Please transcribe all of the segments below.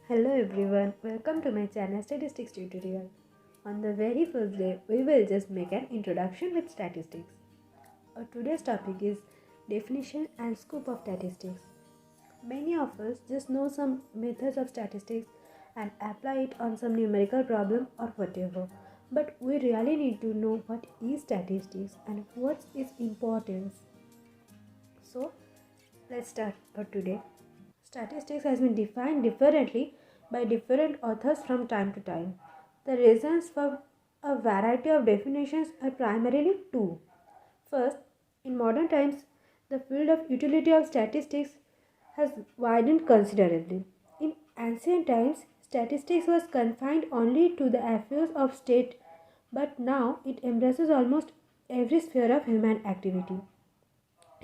Hello everyone, welcome to my channel Statistics Tutorial. On the very first day, we will just make an introduction with statistics. Today's topic is definition and scope of statistics. Many of us just know some methods of statistics and apply it on some numerical problem or whatever. But we really need to know what is statistics and what's its importance. So, let's start for today. Statistics has been defined differently by different authors from time to time. The reasons for a variety of definitions are primarily two. First, in modern times, the field of utility of statistics has widened considerably. In ancient times, statistics was confined only to the affairs of state, but now it embraces almost every sphere of human activity.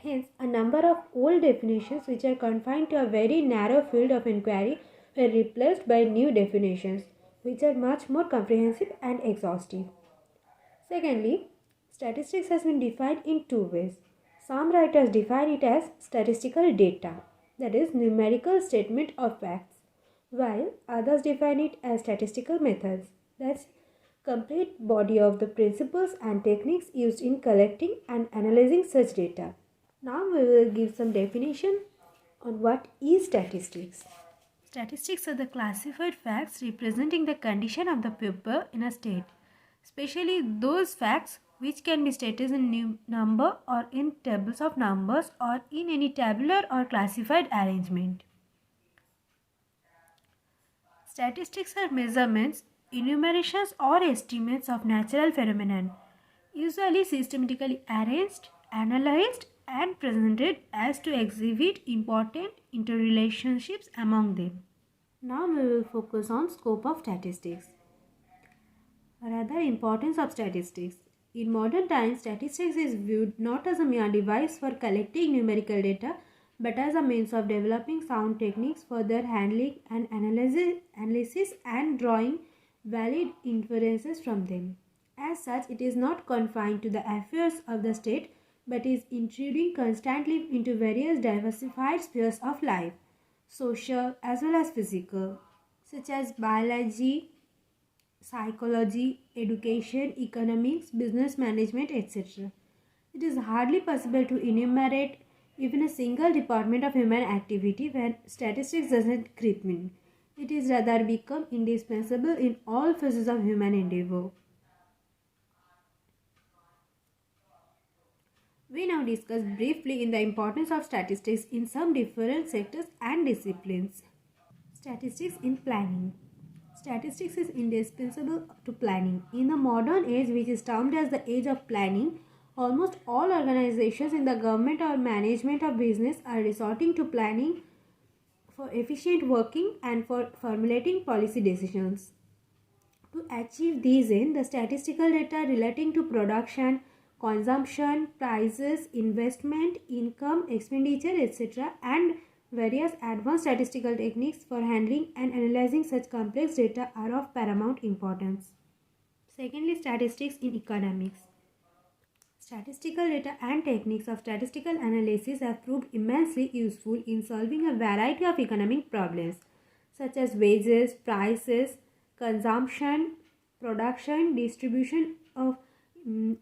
Hence, a number of old definitions which are confined to a very narrow field of inquiry were replaced by new definitions which are much more comprehensive and exhaustive. Secondly, statistics has been defined in two ways. Some writers define it as statistical data, that is, numerical statement of facts, while others define it as statistical methods, that's complete body of the principles and techniques used in collecting and analyzing such data. Now we will give some definition on what is statistics. Statistics are the classified facts representing the condition of the people in a state, especially those facts which can be stated in number or in tables of numbers or in any tabular or classified arrangement. Statistics are measurements, enumerations or estimates of natural phenomenon, usually systematically arranged, analyzed and presented as to exhibit important interrelationships among them. Now we will focus on scope of statistics. Rather, importance of statistics. In modern times, statistics is viewed not as a mere device for collecting numerical data, but as a means of developing sound techniques for their handling and analysis and drawing valid inferences from them. As such, it is not confined to the affairs of the state, but is intruding constantly into various diversified spheres of life, social as well as physical, such as biology, psychology, education, economics, business management, etc. It is hardly possible to enumerate even a single department of human activity when statistics doesn't creep in. It is rather become indispensable in all phases of human endeavor. We now discuss briefly in the importance of statistics in some different sectors and disciplines. Statistics in planning. Statistics is indispensable to planning. In the modern age, which is termed as the age of planning, almost all organizations in the government or management of business are resorting to planning for efficient working and for formulating policy decisions. To achieve these ends, the statistical data relating to production, consumption, prices, investment, income, expenditure, etc. and various advanced statistical techniques for handling and analyzing such complex data are of paramount importance. Secondly, statistics in economics. Statistical data and techniques of statistical analysis have proved immensely useful in solving a variety of economic problems such as wages, prices, consumption, production, distribution of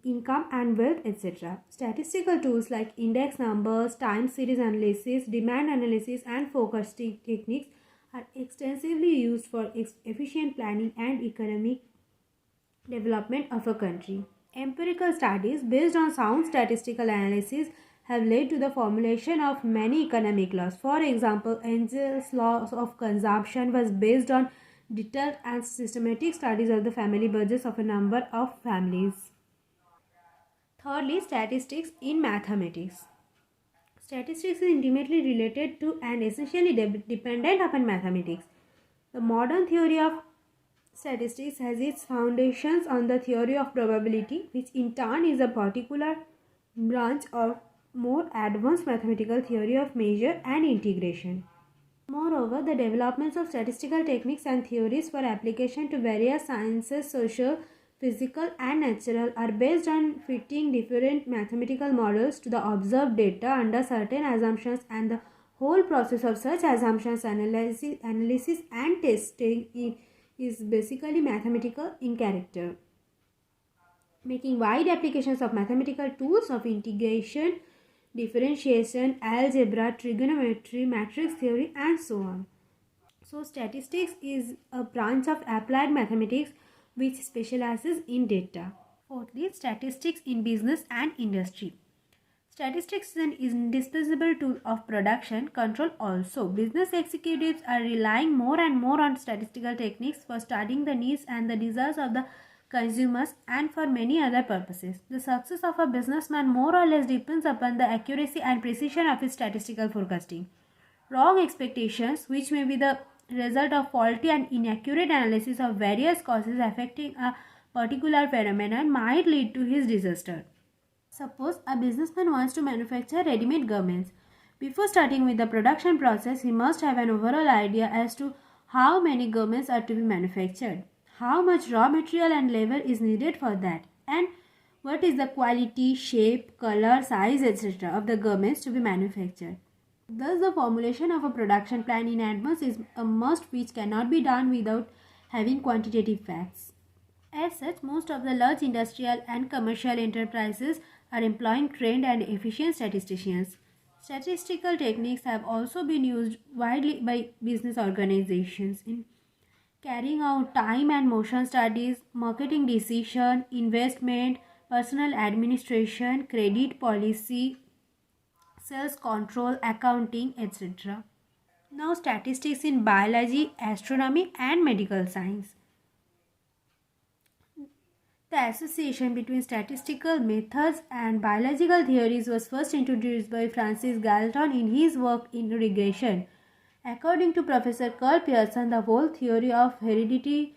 income and wealth, etc. Statistical tools like index numbers, time series analysis, demand analysis and forecasting techniques are extensively used for efficient planning and economic development of a country. Empirical studies based on sound statistical analysis have led to the formulation of many economic laws. For example, Engel's law of consumption was based on detailed and systematic studies of the family budgets of a number of families. Thirdly, statistics in mathematics. Statistics is intimately related to and essentially dependent upon mathematics. The modern theory of statistics has its foundations on the theory of probability, which in turn is a particular branch of more advanced mathematical theory of measure and integration. Moreover, the developments of statistical techniques and theories for application to various sciences, social, physical and natural, are based on fitting different mathematical models to the observed data under certain assumptions and the Whole process of such assumptions, analysis and testing is basically mathematical in character, making wide applications of mathematical tools of integration, differentiation, algebra, trigonometry, matrix theory, and so on. So, statistics is a branch of applied mathematics which specializes in data. Fourthly, statistics in business and industry. Statistics is an indispensable tool of production control also. Business executives are relying more and more on statistical techniques for studying the needs and the desires of the consumers and for many other purposes. The success of a businessman more or less depends upon the accuracy and precision of his statistical forecasting. Wrong expectations, which may be the result of faulty and inaccurate analysis of various causes affecting a particular phenomenon, might lead to his disaster. Suppose a businessman wants to manufacture ready-made garments. Before starting with the production process, he must have an overall idea as to how many garments are to be manufactured, how much raw material and labor is needed for that, and what is the quality, shape, color, size, etc. of the garments to be manufactured. Thus, the formulation of a production plan in advance is a must which cannot be done without having quantitative facts. As such, most of the large industrial and commercial enterprises are employing trained and efficient statisticians. Statistical techniques have also been used widely by business organizations in carrying out time and motion studies, marketing decision, investment, personal administration, credit policy, sales control, accounting, etc. Now, statistics in biology, astronomy, and medical science. The association between statistical methods and biological theories was first introduced by Francis Galton in his work in regression. According to Professor Carl Pearson, the whole theory of heredity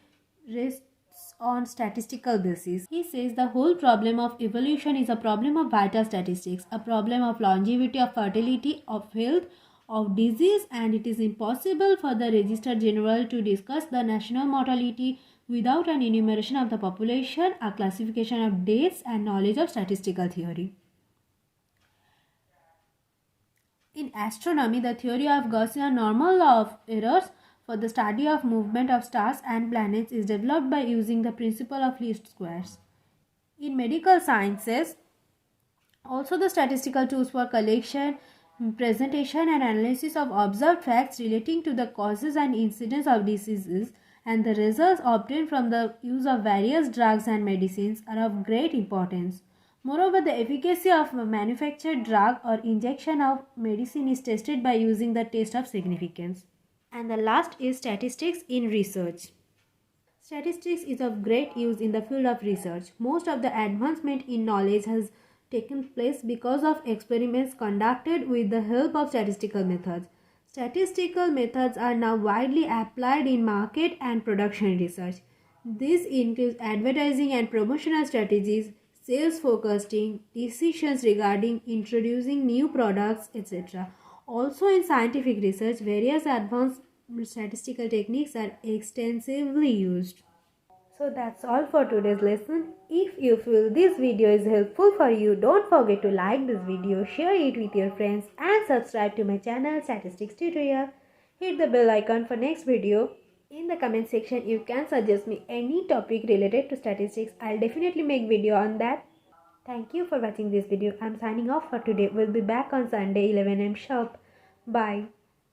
rests on statistical basis. He says the whole problem of evolution is a problem of vital statistics, a problem of longevity, of fertility, of health, of disease, and it is impossible for the Register General to discuss the national mortality without an enumeration of the population, a classification of dates, and knowledge of statistical theory. In astronomy, the theory of Gaussian normal law of errors for the study of movement of stars and planets is developed by using the principle of least squares. In medical sciences, also the statistical tools for collection, presentation and analysis of observed facts relating to the causes and incidence of diseases and the results obtained from the use of various drugs and medicines are of great importance. Moreover, the efficacy of a manufactured drug or injection of medicine is tested by using the test of significance. And the last is statistics in research. Statistics is of great use in the field of research. Most of the advancement in knowledge has taken place because of experiments conducted with the help of statistical methods. Statistical methods are now widely applied in market and production research. This includes advertising and promotional strategies, sales forecasting, decisions regarding introducing new products, etc. Also in scientific research, various advanced statistical techniques are extensively used. So that's all for today's lesson. If you feel this video is helpful for you, don't forget to like this video, share it with your friends and subscribe to my channel Statistics Tutorial. Hit the bell icon for next video. In the comment section, you can suggest me any topic related to statistics. I'll definitely make video on that. Thank you for watching this video. I'm signing off for today. We'll be back on Sunday 11 am sharp. Bye.